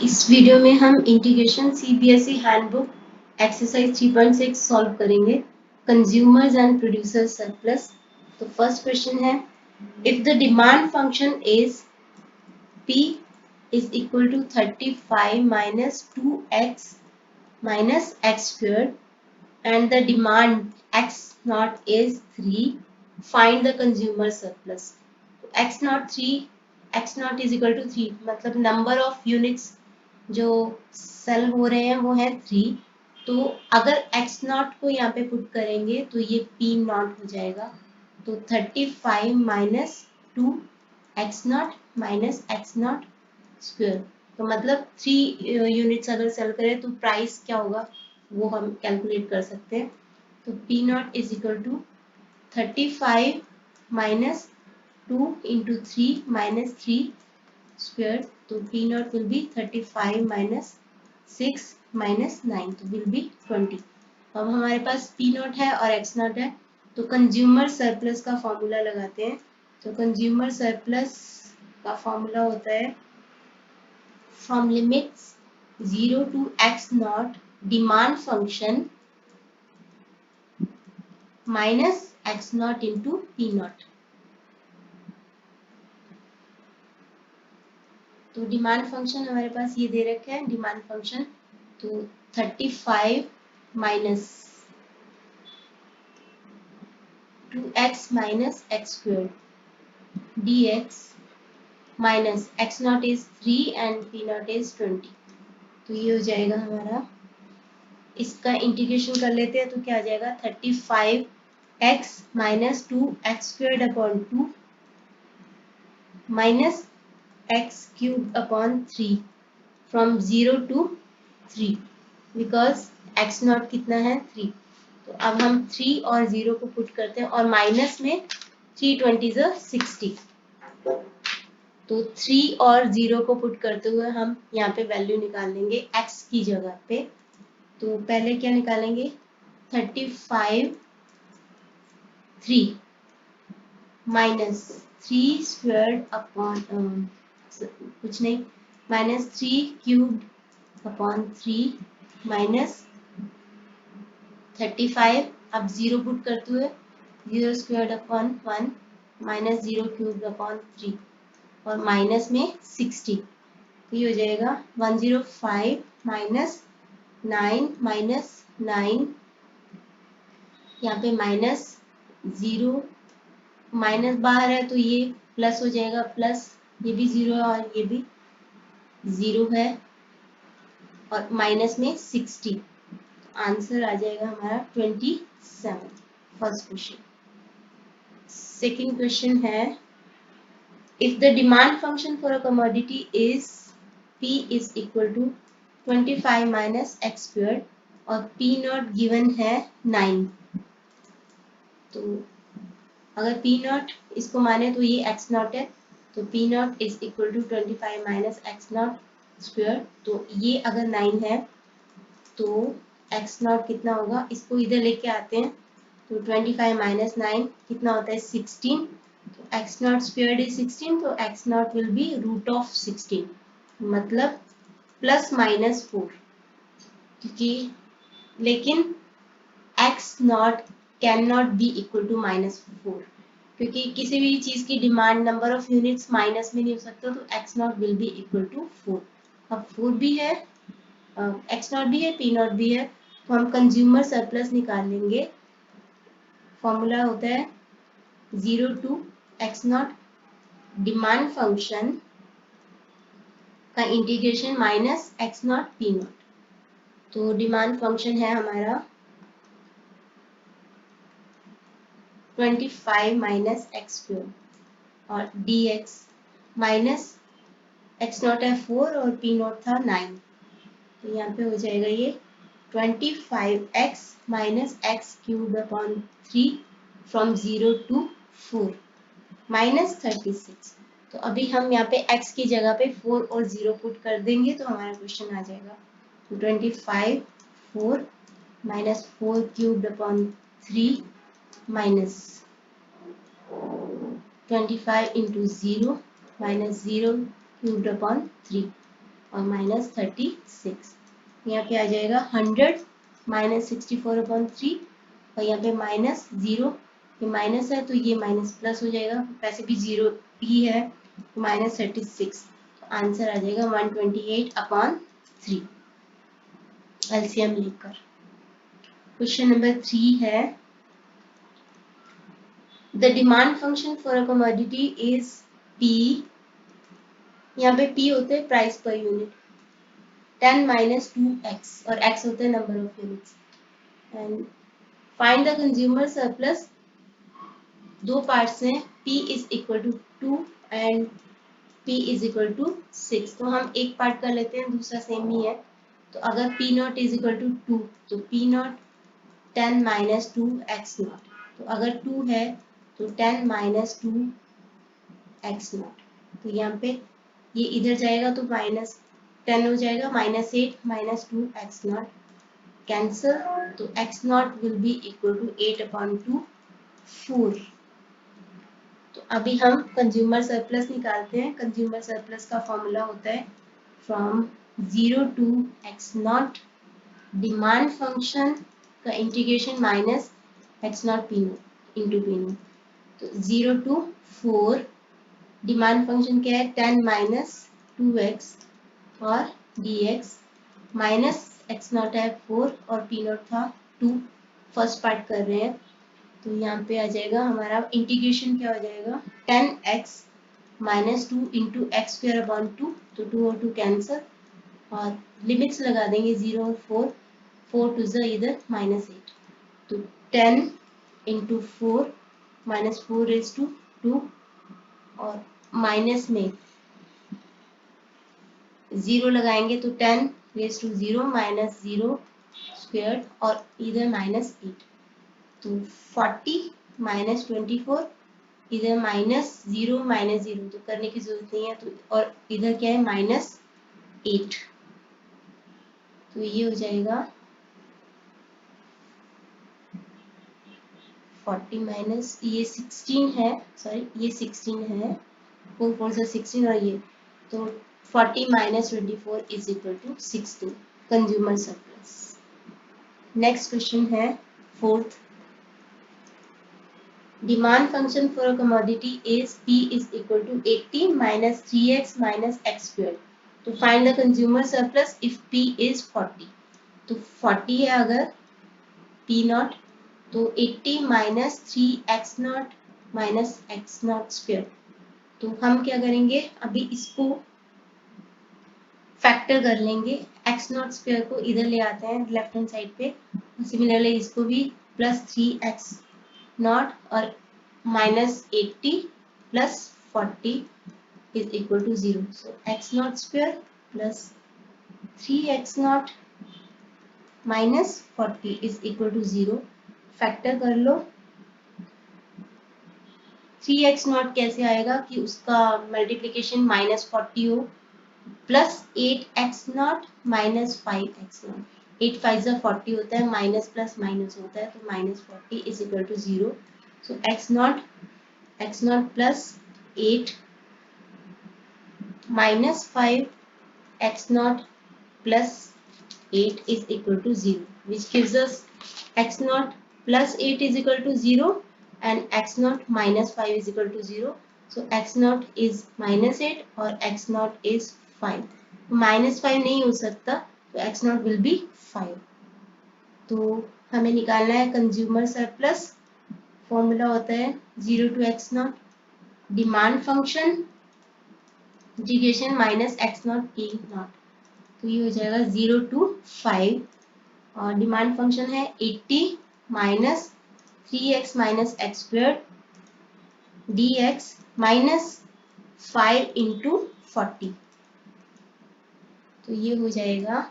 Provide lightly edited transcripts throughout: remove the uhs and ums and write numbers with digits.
इस वीडियो में हम integration CBSE handbook exercise 3.6 solve करेंगे कंज्यूमर्स एंड प्रोड्यूसर सरप्लस। तो फर्स्ट क्वेश्चन है, if the demand function is p is equal to 35 minus 2x minus x squared and the demand x naught is 3, find the consumer surplus. x naught is equal to 3 मतलब number of units जो cell हो रहे हैं वो है 3। तो अगर x not को यहाँ पे पुट करेंगे तो ये p नॉट हो जाएगा। तो 35 minus 2 x not minus x nought square, तो मतलब 3 यूनिट्स अगर सेल करें तो प्राइस क्या होगा वो हम कैलकुलेट कर सकते हैं। तो p not is equal to 35 minus 2 into 3 minus 3 squared, तो p naught will be 35 minus 6 minus 9, तो will be 20। अब हमारे पास p naught है और x naught है, तो कंज्यूमर सरप्लस का फॉर्मूला लगाते हैं। तो कंज्यूमर सरप्लस का फॉर्मूला होता है from limits 0 to x naught demand function minus x naught into p naught। तो डिमांड फंक्शन हमारे पास ये दे रखा है डिमांड फंक्शन, तो 35 minus 2x minus x square dx minus x not is 3 and p not is 20। तो ये हो जाएगा हमारा, इसका इंटीग्रेशन कर लेते हैं तो क्या आ जाएगा 35x minus 2x square upon 2 minus x cube upon 3 from 0 to 3 because x not कितना है 3। तो अब हम 3 और 0 को पुट करते हैं और माइनस में 320 60, तो 3 और 0 को पुट करते हुए हम यहाँ पे वैल्यू निकाल लेंगे x की जगह पे। तो पहले क्या निकालेंगे 35 3 माइनस 3 स्क्वायर अपॉन कुछ नहीं माइनस 3 क्यूब अपॉन 3 माइनस 35, अब 0 पुट करते हुए 0 square upon 1 minus 0 cube upon 3 और माइनस में 60, तो ये हो जाएगा 105 माइनस 9 माइनस 9, यहाँ पे माइनस 0 माइनस बाहर है तो ये प्लस हो जाएगा, प्लस ये भी 0 है और ये भी 0 है और माइनस में 60, आंसर आ जाएगा हमारा 27। First question. सेकेंड क्वेश्चन है, if the demand function for a commodity is p is equal to 25 minus x squared और p नॉट गिवन है 9, तो अगर p नॉट इसको माने तो ये x नॉट है, तो p not is equal to 25 minus x nought square, तो ये अगर 9 है तो x नॉट कितना होगा, इसको इधर लेके आते हैं तो 25 माइनस 9 कितना होता है 16, तो x नॉट स्क्वायर्ड इज 16, तो x nought will be root of 16 मतलब प्लस माइनस 4, क्योंकि लेकिन x nought can not be equal to minus 4, क्योंकि किसी भी चीज की demand number of units minus में नहीं हो सकता, तो x nought will be equal to 4। अब 4 भी है, x नॉट भी है, p नॉट भी है, तो हम कंज्यूमर सरप्लस निकाल लेंगे। फॉर्मूला होता है 0 to x naught demand function का integration minus x naught p naught. तो डिमांड फंक्शन है हमारा 25 माइनस x स्क्वायर और dx माइनस x नॉट है 4 और p नॉट था 9, तो यहाँ पे हो जाएगा ये 25x minus x cube upon 3 from 0 to 4 minus 36। तो अभी हम यहाँ पे x की जगह पे 4 और 0 पुट कर देंगे तो हमारा क्वेश्चन आ जाएगा 25 4 minus 4 cubed upon 3 minus 25 into 0 minus 0 cubed upon 3, और माइनस 36। यहाँ पे आ जाएगा 100 माइनस 64/3 और यहाँ पे माइनस 0, ये माइनस है तो ये माइनस प्लस हो जाएगा, वैसे भी 0 ही है, माइनस 36। आंसर आ जाएगा 128/3 एलसीएम लेकर। क्वेश्चन नंबर 3 है, the demand function for a commodity is P, यहाँ पे P होते हैं price per unit, 10 minus 2x और x होता है number of units, and find the consumer surplus. दो पार्ट्स हैं, P is equal to 2 and P is equal to 6। तो हम एक पार्ट कर लेते हैं, दूसरा सेम ही है। तो अगर P not is equal to 2 तो P nought 10 minus 2 x nought, तो अगर 2 है तो 10 माइनस 2 x नॉट, तो यहाँ पे ये इधर जाएगा तो माइनस 10 हो जाएगा, minus 8 minus 2 x nought cancel, तो x nought will be equal to 8/2 4। तो अभी हम कंज्यूमर सरप्लस निकालते हैं। कंज्यूमर सरप्लस का फॉर्मूला होता है from 0 to x naught demand function का integration minus x naught P naught into P naught, तो 0 टू 4 डिमांड फंक्शन क्या है 10 माइनस 2x और dx माइनस x नॉट है 4 और p नॉट था 2, फर्स्ट पार्ट कर रहे हैं। तो यहाँ पे आ जाएगा हमारा इंटीग्रेशन क्या हो जाएगा 10x minus 2 into x square upon 2, तो 2 और 2 कैंसिल और लिमिट्स लगा देंगे 0 और 4, 4 टू ज़ा इधर माइनस 8, तो 10 इंटू 4 माइनस 4 रेज टू 2 और माइनस में 0 लगाएंगे तो 10 रेज टू 0 माइनस 0 स्क्वायर और इधर माइनस 8, तो 40 माइनस 24, इधर माइनस 0 माइनस 0 तो करने की जरूरत नहीं है, तो और इधर क्या है माइनस 8, तो ये हो जाएगा 40 माइनस ये 16 है, सॉरी ये 16 है, 4 4 से 16 और ये, तो 40 minus 24 is equal to 16 consumer surplus. Next question है fourth, demand function for a commodity is P is equal to 80 minus 3x minus x squared, to find the consumer surplus if P is 40। तो 40 है अगर P naught, तो 80 minus 3x nought minus x nought square, तो हम क्या करेंगे अभी इसको फैक्टर कर लेंगे, x नॉट स्क्वायर को इधर ले आते हैं लेफ्ट हैंड साइड पे, सिमिलरली इसको भी प्लस 3x नॉट और minus 80 plus 40 is equal to 0, so x nought square plus 3x nought minus 40 is equal to 0, factor कर लो। 3x नॉट कैसे आएगा कि उसका मल्टीप्लीकेशन माइनस 40 हो plus 8x not minus 5x not, 8 5 40 होता है, माइनस प्लस माइनस होता है, तो minus 40 is equal to 0, so x nought plus 8 minus 5 x nought plus 8 is equal to 0, which gives us x naught plus 8 is equal to 0 and x naught minus 5 is equal to 0. So x naught is minus 8 और x naught is 5. Minus 5 नहीं हो सकता, तो x naught will be 5. तो हमें निकालना है consumer surplus, formula होता है 0 to x naught demand function integration minus x naught p naught, तो ये हो जाएगा 0 to 5 और डिमांड फंक्शन है 80 minus 3x minus x square dx minus 5 into 40, तो ये हो जाएगा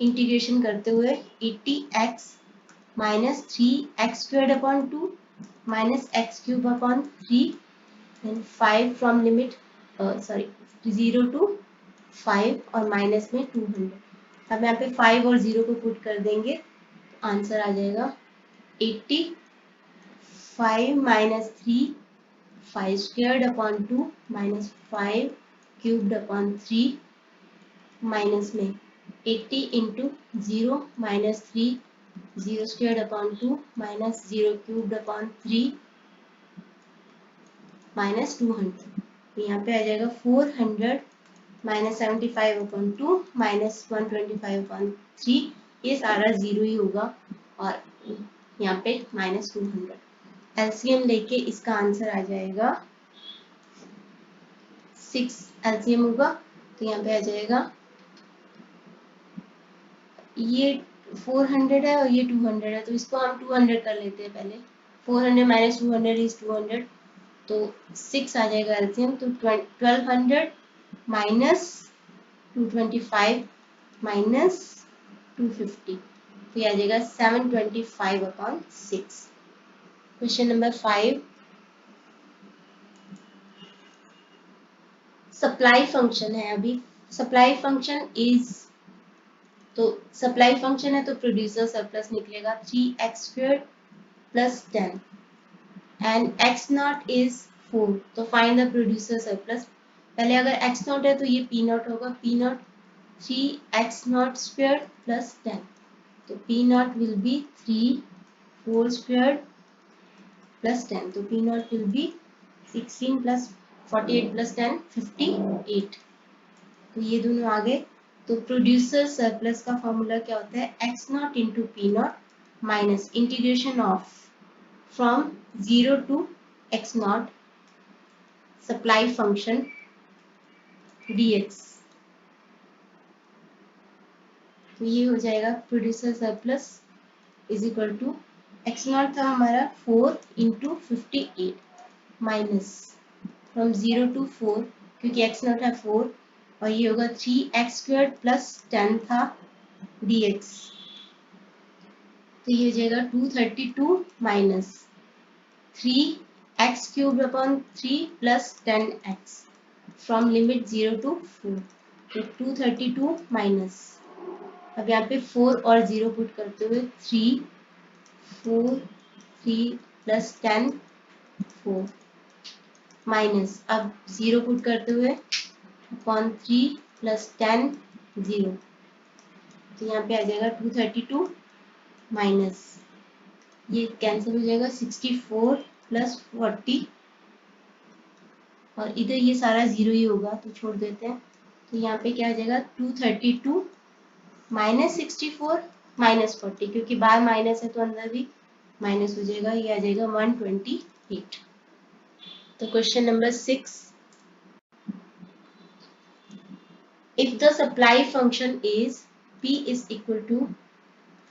इंटीग्रेशन करते हुए 80x minus 3x square upon 2 minus x cube upon 3 and 5 from limit sorry 0 to 5 और माइनस में 200। अब यहाँ पे 5 और 0 को पुट कर देंगे, तो आंसर आ जाएगा 80 5 minus 3 5 squared upon 2 minus 5 cubed upon 3 minus में 80 into 0 minus 3 0 square upon 2 minus 0 cubed upon 3 minus 200। यहाँ पे आ जाएगा 400 माइनस 75 अपॉन 2 माइनस 125 अपॉन 3। ये सारा जीरो ही होगा और यहाँ पे माइनस 200। एलसीएम लेके इसका आंसर आ जाएगा 6। एलसीएम होगा तो यहाँ पे आ जाएगा, ये 400 है और ये 200 है, तो इसको हम 200 कर लेते हैं पहले। 400 माइनस 200 इज 200, तो 6 आ जाएगा एलसीएम। तो 1200 माइनस 225 माइनस 250, तो ये आ जाएगा 725 upon 6। Question number 5, supply function है। अभी सप्लाई फंक्शन इज, तो सप्लाई फंक्शन है तो प्रोड्यूसर सरप्लस निकलेगा 3x² plus 10 and x0 is 4, तो फाइंड द प्रोड्यूसर सरप्लस। पहले अगर x0 है तो ये p0 होगा, p0 3x0² प्लस 10, तो p0 will be 3 whole square plus 10, तो p0 will B 16 plus 48 plus 10 58। तो ये दोनों आ गए। तो प्रोड्यूसर सरप्लस का फॉर्मूला क्या होता है, x0 into p0 minus integration of from 0 to x0 supply function dx। तो ये हो जाएगा producer surplus is equal to x0 था हमारा 4 इंटू 58 माइनस फ्रॉम 0 टू 4, क्योंकि x0 है 4, और ये होगा 3x² प्लस 10 था dx। तो ये हो जाएगा 232 minus 3x³ upon 3 plus 10x from limit 0 to 4, तो 232 माइनस, अब यहाँ पे 4 और 0 पुट करते हुए 3 4 3 प्लस 10 4 माइनस, अब 0 पुट करते हुए अपॉन 3 प्लस 10 0, तो यहाँ पे आ जाएगा 232 माइनस, ये कैंसिल हो जाएगा 64 प्लस 40, और इधर ये सारा जीरो ही होगा तो छोड़ देते हैं। तो यहाँ पे क्या आ जाएगा 232 माइनस 64 माइनस 40, क्योंकि बाहर माइनस है तो अंदर भी माइनस हो जाएगा, ये आ जाएगा 128। तो question number 6, if the supply function is p is equal to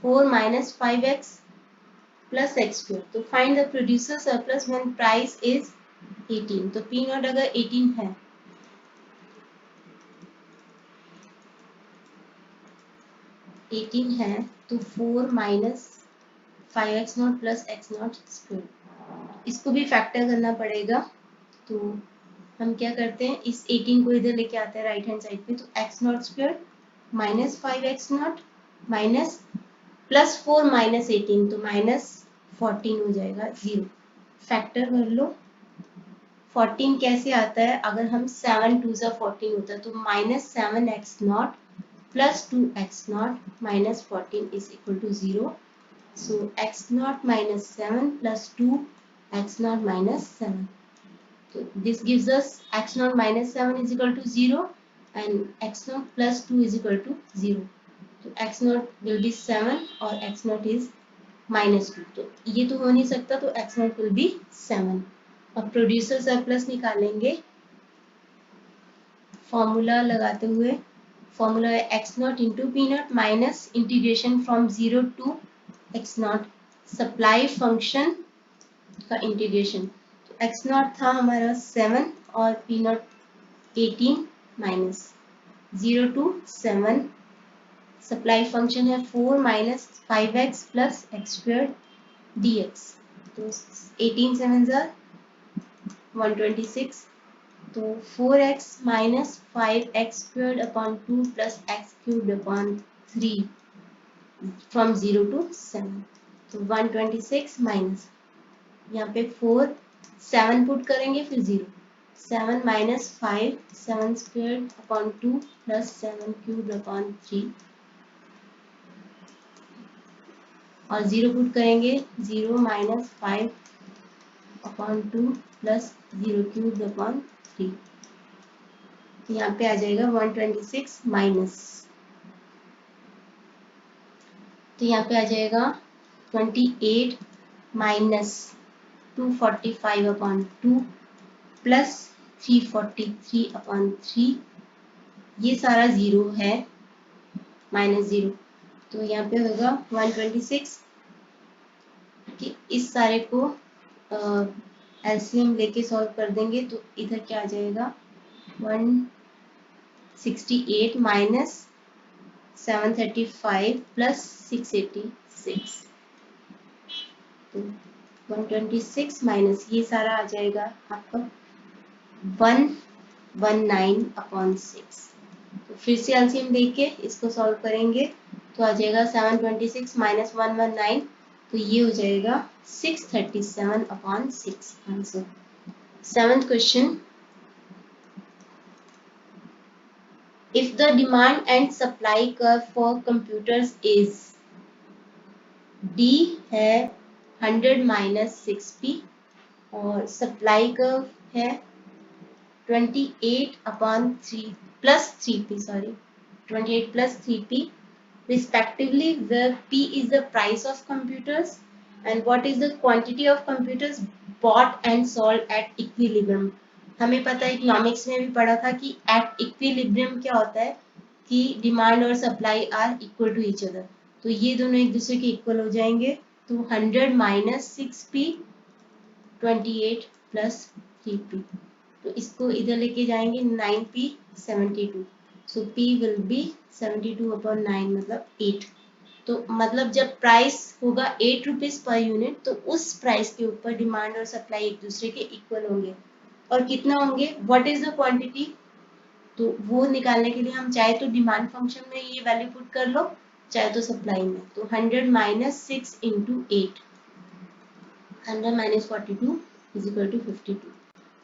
4 minus 5x plus x², तो find the producer surplus when price is 18। तो p0 अगर 18 है, तो 4 माइनस 5x0 प्लस x0², इसको भी फैक्टर करना पड़ेगा। तो हम क्या करते हैं, इस 18 को इधर लेके आते हैं राइट हैंड साइड पे, तो x0² minus 5x0 minus plus 4 minus 18, तो माइनस 14 हो जाएगा 0। फैक्टर कर लो। 14 कैसे आता है, अगर हम 7 2 14 होता है, तो minus 7x0 plus 2x0 minus 14 is equal to 0। So x0 minus 7 plus 2x0 minus 7. So this gives us x0 minus 7 is equal to 0 and x0 plus 2 is equal to 0. So x0 will be 7 और x0 is minus 2. तो ये तो हो नहीं सकता, तो x0 will be 7। अब producer surplus निकालेंगे फॉर्मूला लगाते हुए। फॉर्मूला है x0 into p0 minus integration from 0 to x0 supply function का इंटीग्रेशन। तो x0 था हमारा 7 और p0 18 minus 0 to 7 supply function है 4 minus 5x plus x² dx। तो 18 7 126, तो 4x minus 5x² upon 2 plus x³ upon 3 from 0 to 7, तो 126 minus, यहाँ पे 4 7 पुट करेंगे फिर 0, 7 minus 5 7 square upon 2 plus 7 cube upon 3 और 0 पुट करेंगे 0 minus 5 upon 2 plus 0 cube upon 3। यहाँ पे आ जाएगा 126 माइनस, तो यहाँ पे आ जाएगा 28 माइनस 245 अपॉन 2 प्लस 343 अपॉन 3, ये सारा जीरो है माइनस जीरो, तो यहाँ पे होगा 126 कि इस सारे को एलसीएम लेके सॉल्व कर देंगे तो इधर क्या आ जाएगा 168 माइनस 735 प्लस 686, तो 126 माइनस ये सारा आ जाएगा आपका 119 अपॉन 6। तो फिर से एलसीएम देके इसको सॉल्व करेंगे तो आ जाएगा 726 माइनस 119, तो ये हो जाएगा 637 upon 6 answer. 7th question, if the demand and supply curve for computers is D है 100 माइनस 6p और सप्लाई कर्व है 28 upon 3 plus 3p, sorry 28 plus 3p respectively, where p is the price of computers and what is the quantity of computers bought and sold at equilibrium। हमें पता है economics में भी पढ़ा था कि एट इक्विलिब्रियम क्या होता है कि डिमांड और supply are equal to each other, तो ये दोनों एक दूसरे के इक्वल हो जाएंगे, तो 100 माइनस 6p 28 प्लस 3p, तो इसको इधर लेके जाएंगे 9p 72, so p will be 72 upon 9 मतलब 8, तो मतलब जब प्राइस होगा 8 रुपीज पर यूनिट तो उस प्राइस के ऊपर डिमांड और सप्लाई एक दूसरे के इक्वल होंगे, और कितना होंगे व्हाट इज द क्वांटिटी, तो वो निकालने के लिए हम चाहे तो डिमांड फंक्शन में ये वैल्यू पुट कर लो चाहे तो सप्लाई में, तो 100 minus 6 into 8 100 minus 42 is equal to 52,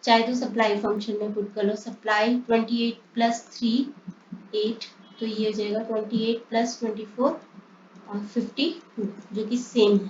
चाहे तो सप्लाई फंक्शन में पुट कर लो, सप्लाई 28 प्लस 3 8, तो ये हो जाएगा 28 प्लस 24 और 52 जो कि सेम है,